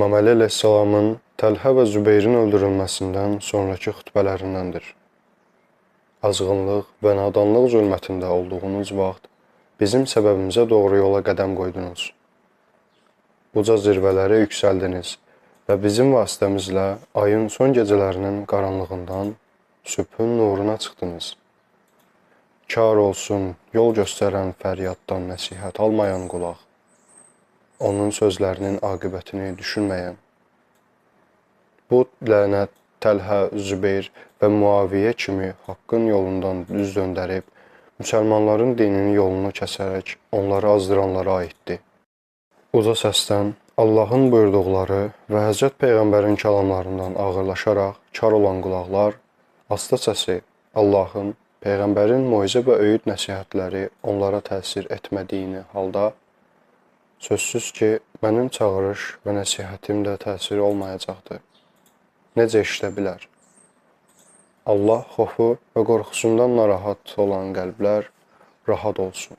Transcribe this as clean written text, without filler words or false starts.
İmam Əli əleyhissalamın Təlhə və Zübeyrin öldürülməsindən sonraki xütbələrindəndir. Azğınlıq və nadanlıq zülmətində olduğunuz vaxt bizim səbəbimizə doğru yola qədəm qoydunuz. Uca zirvələrə yüksəldiniz və bizim vasitəmizlə ayın son gecələrinin qaranlığından sübhün nuruna çıxdınız. Kar olsun yol göstərən fəryaddan nəsihət almayan qulaq, onun sözlərinin aqibətini düşünməyən. Bu lənət Təlhə, Zübeyr və Muaviyyə kimi haqqın yolundan üz döndərib, müsəlmanların dinini yolunu kəsərək onları azdıranlara aiddir. Uca səsdən Allahın buyurduqları və Həzrət Peyğəmbərin kəlamlarından ağırlaşaraq kar olan qulaqlar, asta səsi Allahın, Peyğəmbərin moizə və öyüd nəsihətləri onlara təsir etmədiyini halda, sözsüz ki, mənim çağırış və nəsihətim də təsir olmayacaqdır. Necə işlə bilər? Allah xofu və qorxusundan narahat olan qəlblər rahat olsun.